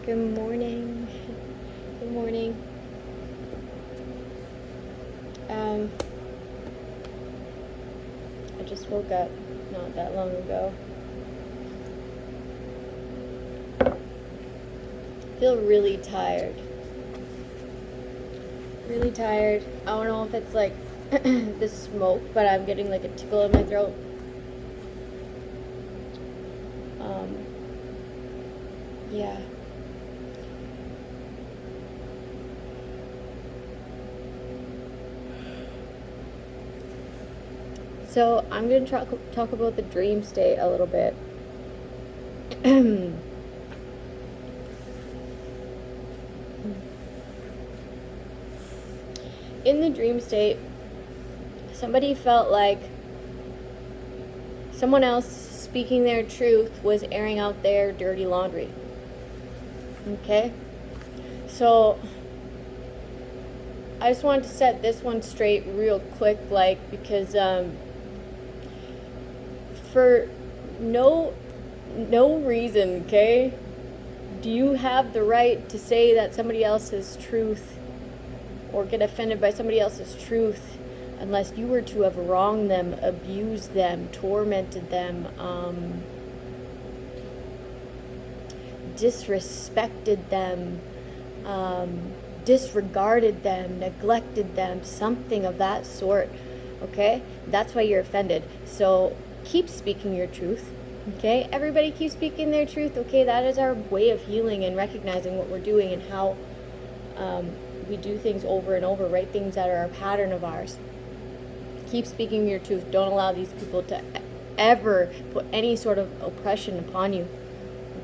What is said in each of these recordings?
Good morning. Good morning. I just woke up not that long ago. Feel really tired. Really tired. I don't know if it's like the smoke, but I'm getting like a tickle in my throat. Yeah. So I'm going to talk about the dream state a little bit. In the dream state, somebody felt like someone else speaking their truth was airing out their dirty laundry. Okay? So I just wanted to set this one straight real quick, because for no reason, okay, do you have the right to say that somebody else's truth or get offended by somebody else's truth unless you were to have wronged them, abused them, tormented them, disrespected them, disregarded them, neglected them, something of that sort. Okay, that's why you're offended. So keep speaking your truth. Okay, everybody keep speaking their truth. Okay, that is our way of healing and recognizing what we're doing and how we do things over and over, right? Things that are a pattern of ours. Keep speaking your truth. Don't allow these people to ever put any sort of oppression upon you.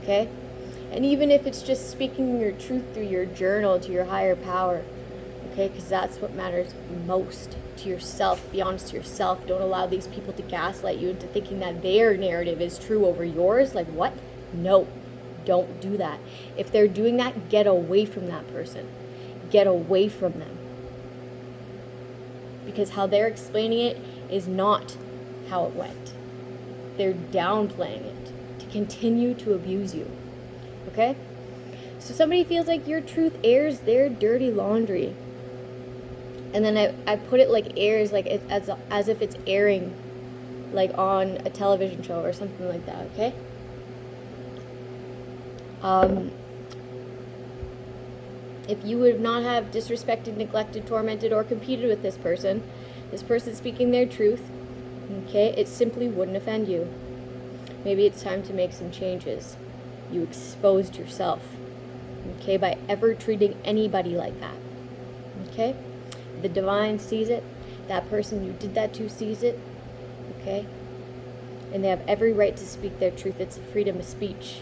Okay, and even if it's just speaking your truth through your journal to your higher power, okay, because that's what matters most to yourself. Be honest to yourself. Don't allow these people to gaslight you into thinking that their narrative is true over yours. Like, what? No, don't do that. If they're doing that, get away from that person. Get away from them. Because how they're explaining it is not how it went. They're downplaying it to continue to abuse you. Okay? So somebody feels like your truth airs their dirty laundry. And then I put it like airs, like as if it's airing like on a television show or something like that, okay? If you would not have disrespected, neglected, tormented, or competed with this person speaking their truth, okay, it simply wouldn't offend you. Maybe it's time to make some changes. You exposed yourself, okay, by ever treating anybody like that, okay? The divine sees it. That person you did that to sees it, okay? And they have every right to speak their truth. It's a freedom of speech.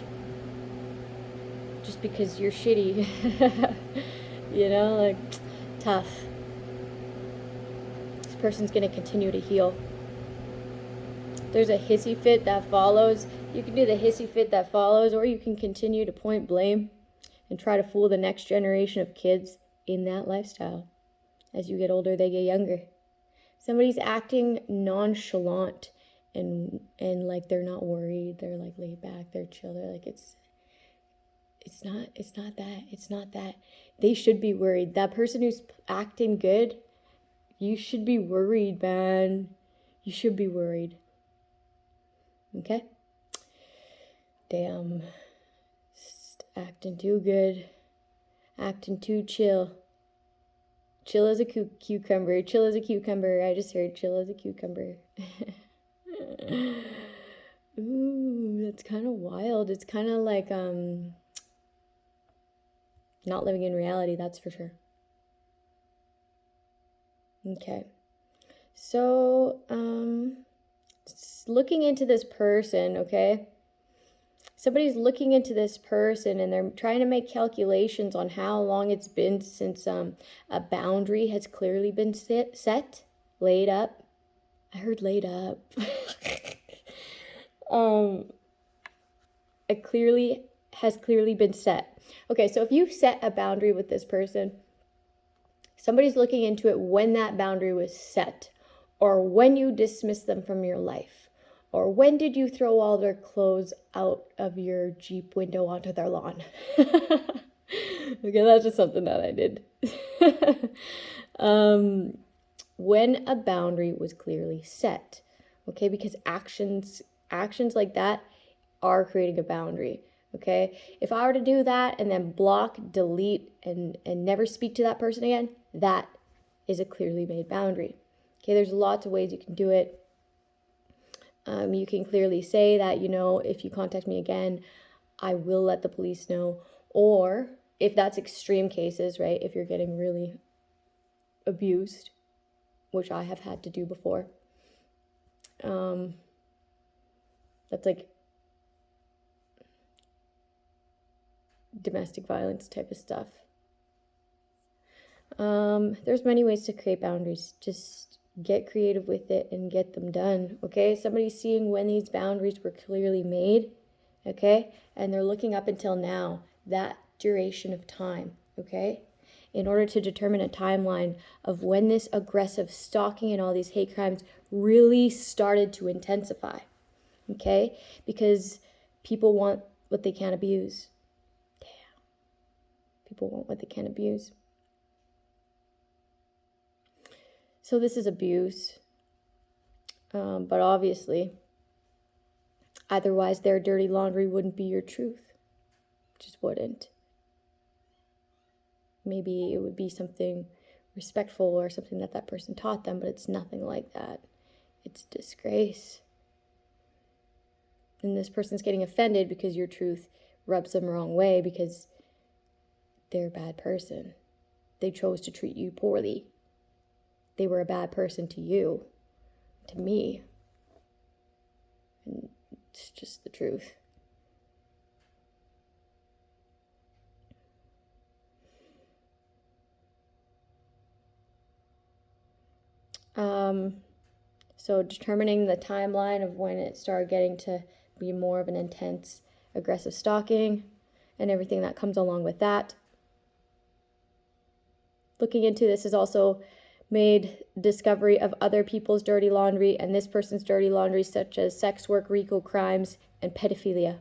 Just because you're shitty, you know, like, tough. This person's going to continue to heal. There's a hissy fit that follows. You can do the hissy fit that follows, or you can continue to point blame and try to fool the next generation of kids in that lifestyle. As you get older, they get younger. Somebody's acting nonchalant and like they're not worried. They're like laid back. They're chill. They're like, it's not that. They should be worried. That person who's acting good, you should be worried, man. You should be worried. Okay? Damn. Just acting too good. Acting too chill. Chill as a cucumber. Chill as a cucumber. I just heard chill as a cucumber. Ooh, that's kind of wild. It's kind of like not living in reality, that's for sure. Okay. So, looking into this person, okay? Somebody's looking into this person and they're trying to make calculations on how long it's been since a boundary has clearly been set, laid up. I heard laid up. It has clearly been set. Okay, so if you set a boundary with this person, somebody's looking into it when that boundary was set, or when you dismiss them from your life, Or when did you throw all their clothes out of your Jeep window onto their lawn? Okay, that's just something that I did. When a boundary was clearly set. Okay, because actions like that are creating a boundary. Okay, if I were to do that and then block, delete, and never speak to that person again, that is a clearly made boundary. Okay, there's lots of ways you can do it. You can clearly say that, you know, if you contact me again, I will let the police know. Or if that's extreme cases, right, if you're getting really abused, which I have had to do before, that's like domestic violence type of stuff. There's many ways to create boundaries. Just get creative with it and get them done. Okay, somebody's seeing when these boundaries were clearly made. Okay, and they're looking up until now, that duration of time. Okay, in order to determine a timeline of when this aggressive stalking and all these hate crimes really started to intensify. Okay, because people want what they can't abuse. Damn. People want what they can't abuse. So this is abuse. But obviously, otherwise their dirty laundry wouldn't be your truth. Just wouldn't. Maybe it would be something respectful or something that that person taught them, but it's nothing like that. It's a disgrace. And this person's getting offended because your truth rubs them the wrong way because they're a bad person. They chose to treat you poorly. They were a bad person to you, to me. And it's just the truth. So determining the timeline of when it started getting to be more of an intense, aggressive stalking and everything that comes along with that. Looking into this has also made discovery of other people's dirty laundry and this person's dirty laundry, such as sex work, RICO crimes, and pedophilia.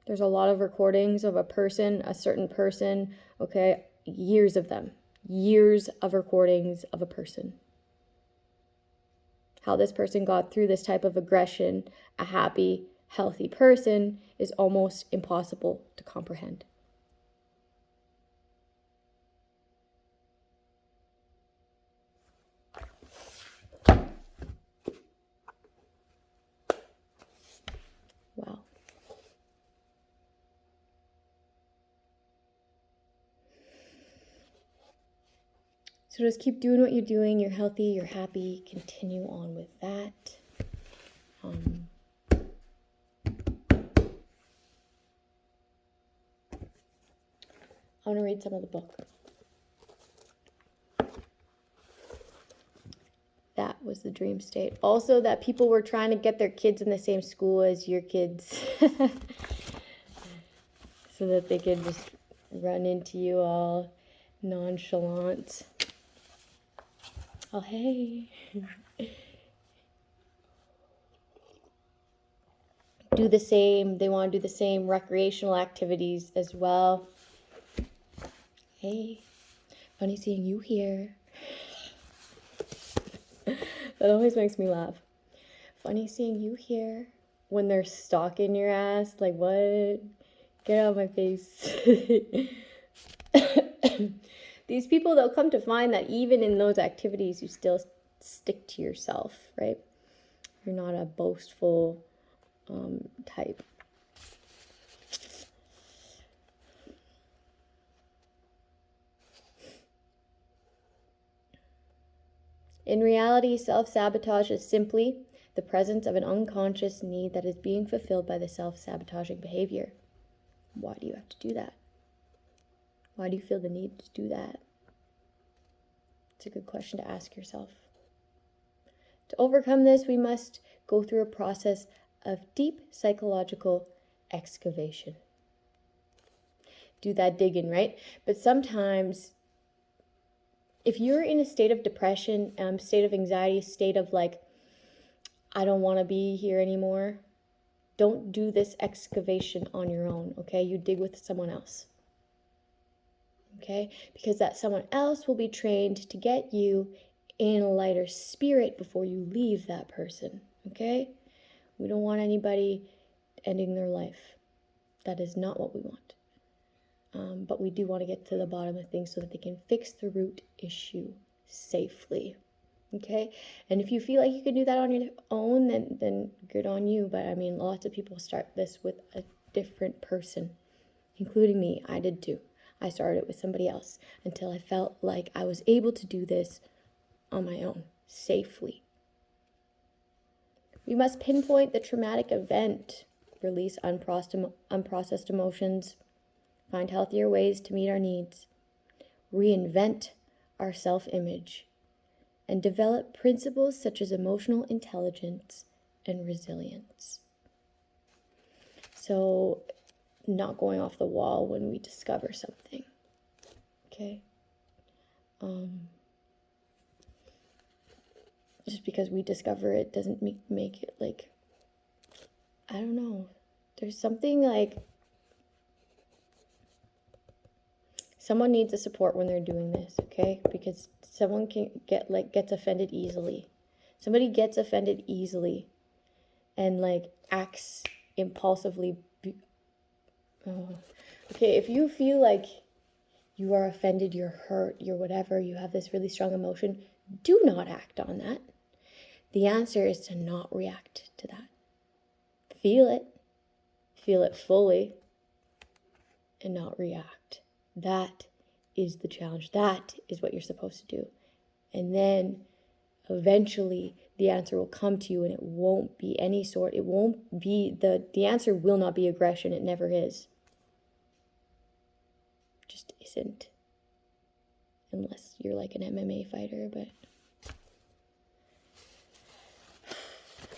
There's a lot of recordings of a certain person, okay, years of them. Years of recordings of a person. How this person got through this type of aggression, a happy, healthy person, is almost impossible to comprehend. Wow. So just keep doing what you're doing. You're healthy, you're happy. Continue on with that. I want to read some of the book. That was the dream state. Also, that people were trying to get their kids in the same school as your kids. So that they could just run into you all nonchalant. Oh, hey. Do the same. They want to do the same recreational activities as well. Hey, funny seeing you here. That always makes me laugh. Funny seeing you here when they're stalking your ass. Like, what? Get out of my face. These people, they'll come to find that even in those activities, you still stick to yourself, right? You're not a boastful type. In reality, self-sabotage is simply the presence of an unconscious need that is being fulfilled by the self-sabotaging behavior. Why do you have to do that? Why do you feel the need to do that? It's a good question to ask yourself. To overcome this, we must go through a process of deep psychological excavation. Do that digging, right? But sometimes If you're in a state of depression, state of anxiety, state of like, I don't want to be here anymore, don't do this excavation on your own, okay? You dig with someone else, okay? Because that someone else will be trained to get you in a lighter spirit before you leave that person, okay? We don't want anybody ending their life. That is not what we want. But we do want to get to the bottom of things so that they can fix the root issue safely. Okay? And if you feel like you can do that on your own, then good on you. But I mean, lots of people start this with a different person, including me. I did too. I started it with somebody else until I felt like I was able to do this on my own, safely. We must pinpoint the traumatic event, release unprocessed emotions, find healthier ways to meet our needs, reinvent our self-image, and develop principles such as emotional intelligence and resilience. So, not going off the wall when we discover something, okay? Just because we discover it doesn't make it like, I don't know. There's something like, someone needs a support when they're doing this, okay? Because someone can gets offended easily. Somebody gets offended easily and like acts impulsively. Okay, if you feel like you are offended, you're hurt, you're whatever, you have this really strong emotion, do not act on that. The answer is to not react to that. Feel it fully, and not react. That is the challenge. That is what you're supposed to do. And then eventually the answer will come to you, and it won't be the answer will not be aggression. It never is. It just isn't. Unless you're like an MMA fighter, but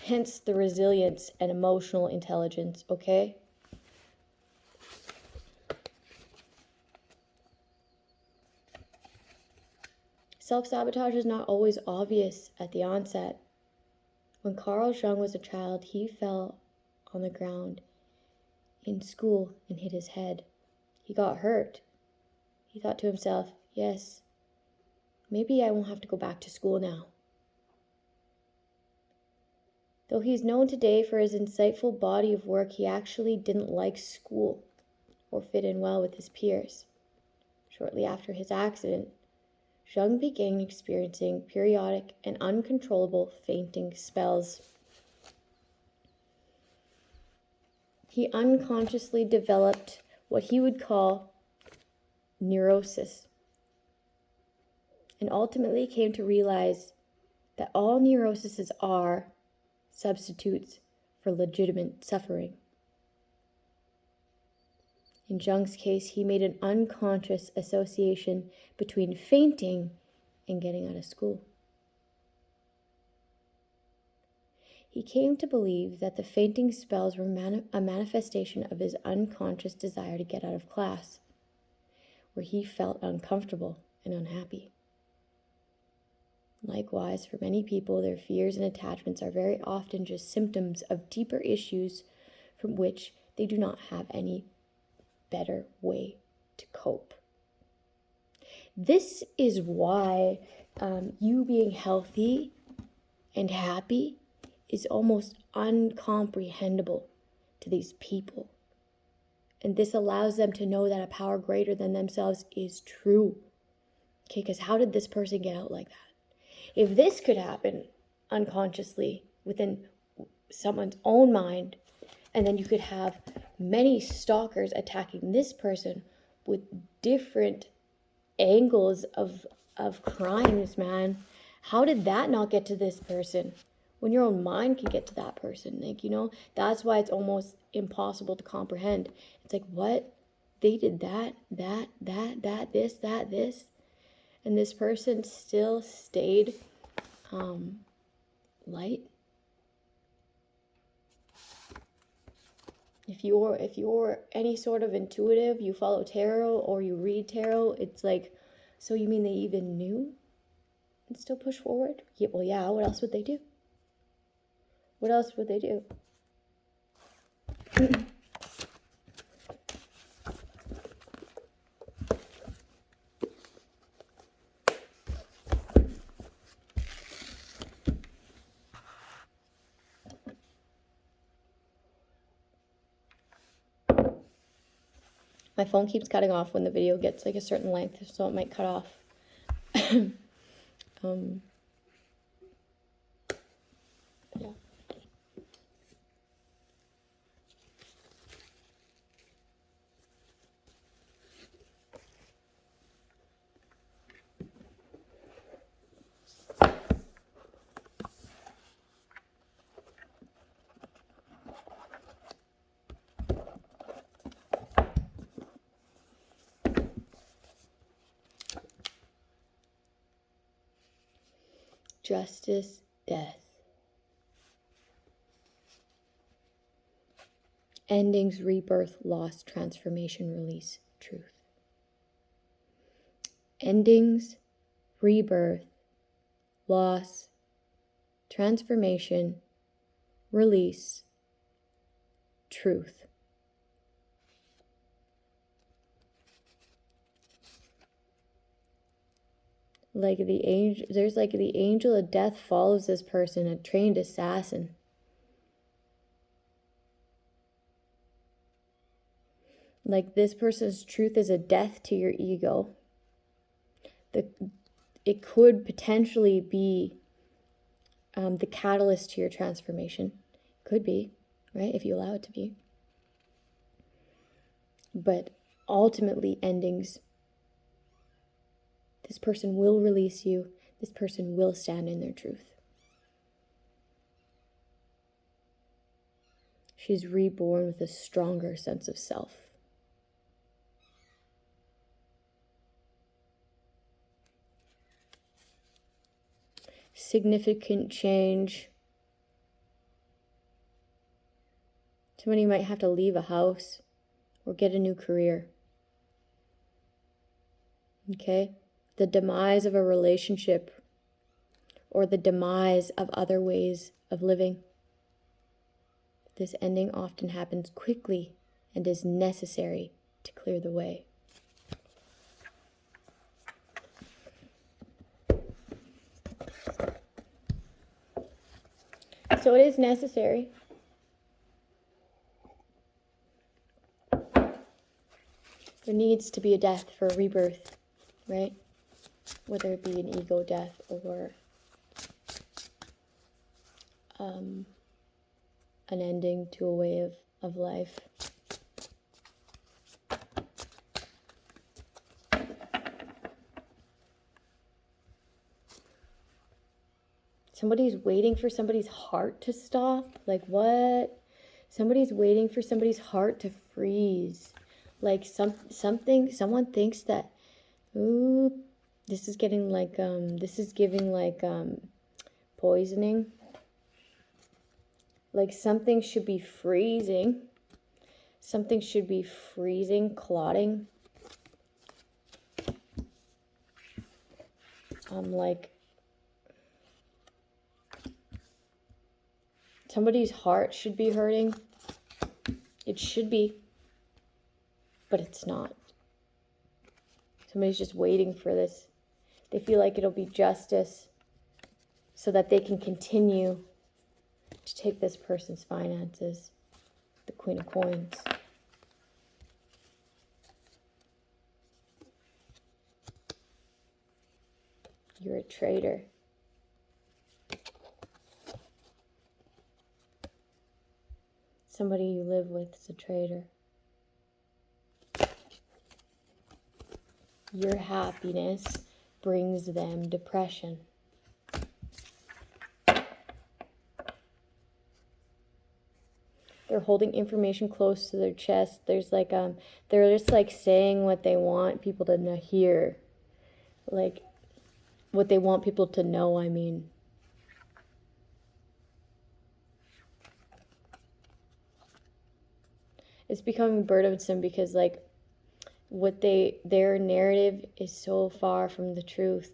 hence the resilience and emotional intelligence, okay? Self-sabotage is not always obvious at the onset. When Carl Jung was a child, he fell on the ground in school and hit his head. He got hurt. He thought to himself, yes, maybe I won't have to go back to school now. Though he's known today for his insightful body of work, he actually didn't like school or fit in well with his peers. Shortly after his accident, Jung began experiencing periodic and uncontrollable fainting spells. He unconsciously developed what he would call neurosis, and ultimately came to realize that all neuroses are substitutes for legitimate suffering. In Jung's case, he made an unconscious association between fainting and getting out of school. He came to believe that the fainting spells were a manifestation of his unconscious desire to get out of class, where he felt uncomfortable and unhappy. Likewise, for many people, their fears and attachments are very often just symptoms of deeper issues from which they do not have any better way to cope. This is why you being healthy and happy is almost incomprehensible to these people. And this allows them to know that a power greater than themselves is true. Okay, because how did this person get out like that? If this could happen unconsciously within someone's own mind, and then you could have many stalkers attacking this person with different angles of crimes, man. How did that not get to this person? When your own mind can get to that person, like, that's why it's almost impossible to comprehend. It's like, what? They did that, this. And this person still stayed light. If you're any sort of intuitive, you follow tarot or you read tarot, it's like So you mean they even knew and still push forward? Yeah, well, yeah, what else would they do? What else would they do? My phone keeps cutting off when the video gets like a certain length, so it might cut off. Yeah. Justice, death. Endings, rebirth, loss, transformation, release, truth. Endings, rebirth, loss, transformation, release, truth. Like the angel, there's like the angel of death follows this person, a trained assassin. Like this person's truth is a death to your ego. It could potentially be the catalyst to your transformation. Could be, right? If you allow it to be. But ultimately, endings. This person will release you. This person will stand in their truth. She's reborn with a stronger sense of self. Significant change. Somebody might have to leave a house or get a new career. Okay? The demise of a relationship or the demise of other ways of living. This ending often happens quickly and is necessary to clear the way. So it is necessary. There needs to be a death for a rebirth, right? Whether it be an ego death or an ending to a way of life. Somebody's waiting for somebody's heart to stop. Like what? Somebody's waiting for somebody's heart to freeze. Like someone thinks that, ooh, this is getting like, this is giving like poisoning. Like something should be freezing. Something should be freezing, clotting. Like somebody's heart should be hurting. It should be, but it's not. Somebody's just waiting for this. They feel like it'll be justice so that they can continue to take this person's finances. The Queen of Coins. You're a traitor. Somebody you live with is a traitor. Your happiness brings them depression. They're holding information close to their chest. There's like they're just like saying what they want people to hear. Like what they want people to know, I mean. It's becoming burdensome because like their narrative is so far from the truth.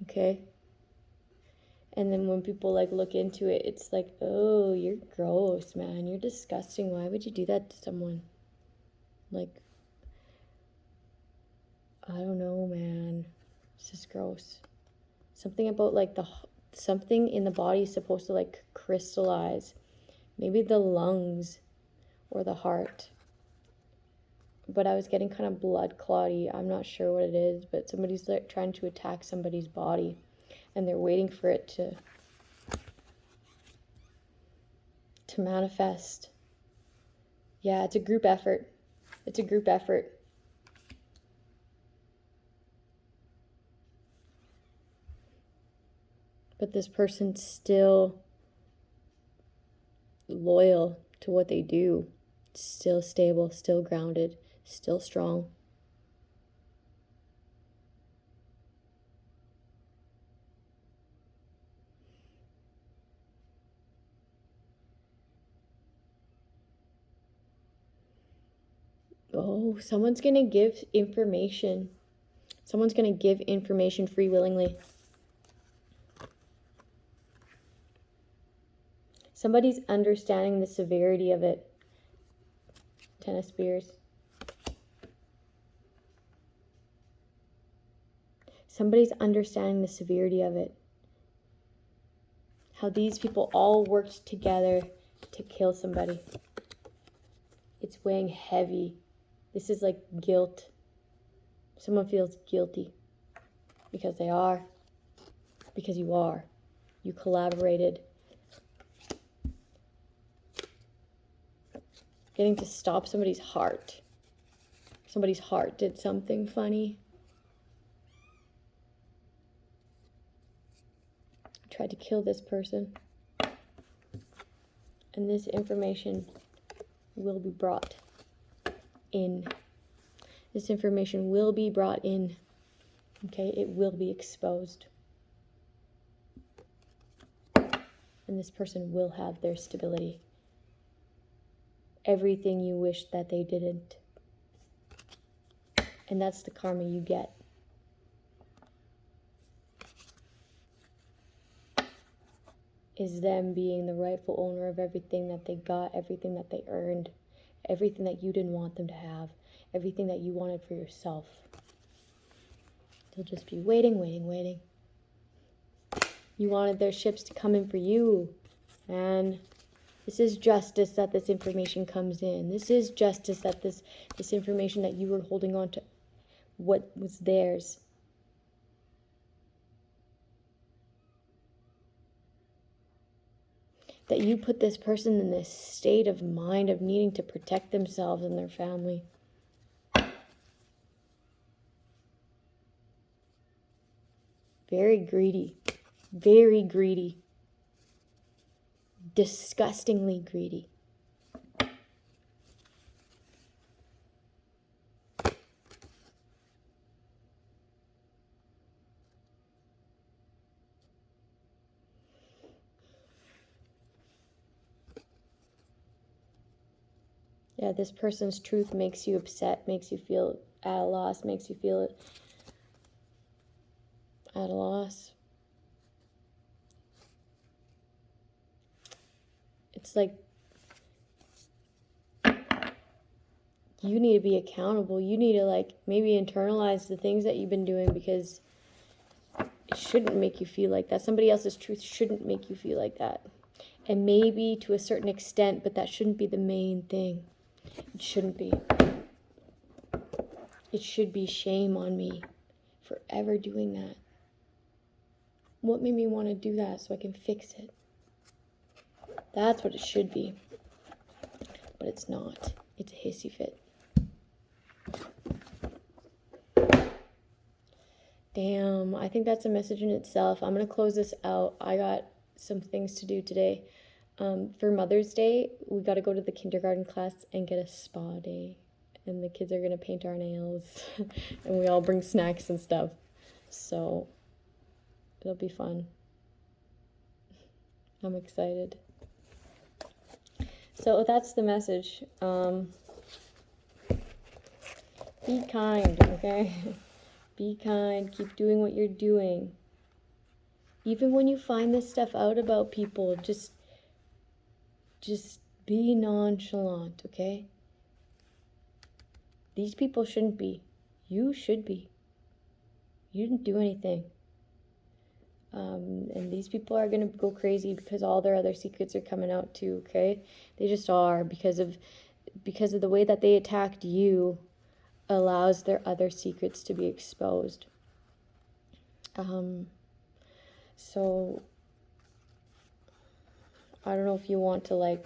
Okay? And then when people like look into it, it's like, oh, you're gross, man. You're disgusting. Why would you do that to someone? Like, I don't know, man. It's just gross. Something about like something in the body is supposed to like crystallize. Maybe the lungs or the heart. But I was getting kind of blood clotty. I'm not sure what it is, but somebody's like trying to attack somebody's body and they're waiting for it to manifest. Yeah, it's a group effort. It's a group effort. But this person's still loyal to what they do. Still stable, still grounded, still strong. Oh, someone's going to give information. Someone's going to give information free willingly. Somebody's understanding the severity of it. Ten of Spears. Somebody's understanding the severity of it. How these people all worked together to kill somebody. It's weighing heavy. This is like guilt. Someone feels guilty. Because they are. Because you are. You collaborated. Getting to stop somebody's heart. Somebody's heart did something funny. Tried to kill this person. And this information will be brought in. This information will be brought in. Okay, it will be exposed. And this person will have their stability. Everything you wish that they didn't. And that's the karma you get. Is them being the rightful owner of everything that they got, everything that they earned, everything that you didn't want them to have, everything that you wanted for yourself. They'll just be waiting, waiting, waiting. You wanted their ships to come in for you. And this is justice that this information comes in. This is justice that this information that you were holding on to, what was theirs. That you put this person in this state of mind of needing to protect themselves and their family. Very greedy. Very greedy. Disgustingly greedy. Yeah, this person's truth makes you upset, makes you feel at a loss, makes you feel at a loss. It's like you need to be accountable. You need to like maybe internalize the things that you've been doing, because it shouldn't make you feel like that. Somebody else's truth shouldn't make you feel like that. And maybe to a certain extent, but that shouldn't be the main thing. It shouldn't be. It should be shame on me for ever doing that. What made me want to do that so I can fix it? That's what it should be. But it's not. It's a hissy fit. Damn, I think that's a message in itself. I'm going to close this out. I got some things to do today. For Mother's Day, we got to go to the kindergarten class and get a spa day. And the kids are going to paint our nails. And we all bring snacks and stuff. So it'll be fun. I'm excited. So that's the message. Be kind, okay? Be kind. Keep doing what you're doing. Even when you find this stuff out about people, just be nonchalant, okay? These people shouldn't be. You should be. You didn't do anything. And these people are going to go crazy because all their other secrets are coming out too, okay? They just are, because of the way that they attacked you allows their other secrets to be exposed. So I don't know if you want to, like,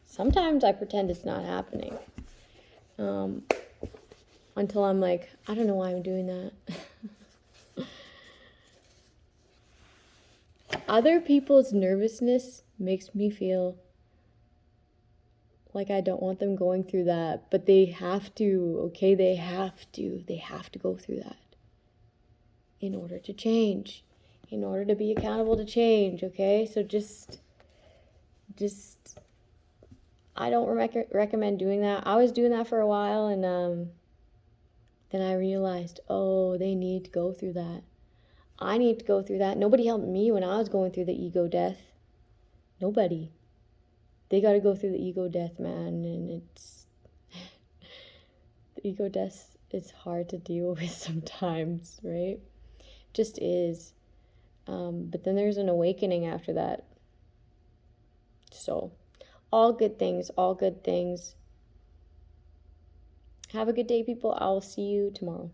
sometimes I pretend it's not happening. Until I'm like, I don't know why I'm doing that. Other people's nervousness makes me feel like I don't want them going through that, but they have to, okay? They have to go through that in order to change, in order to be accountable to change, okay? So just I don't recommend doing that. I was doing that for a while, and then I realized, oh, they need to go through that. I need to go through that. Nobody helped me when I was going through the ego death. Nobody. They got to go through the ego death, man, and it's the ego death is hard to deal with sometimes, right? Just is. But then there's an awakening after that. So, all good things, all good things. Have a good day, people. I'll see you tomorrow.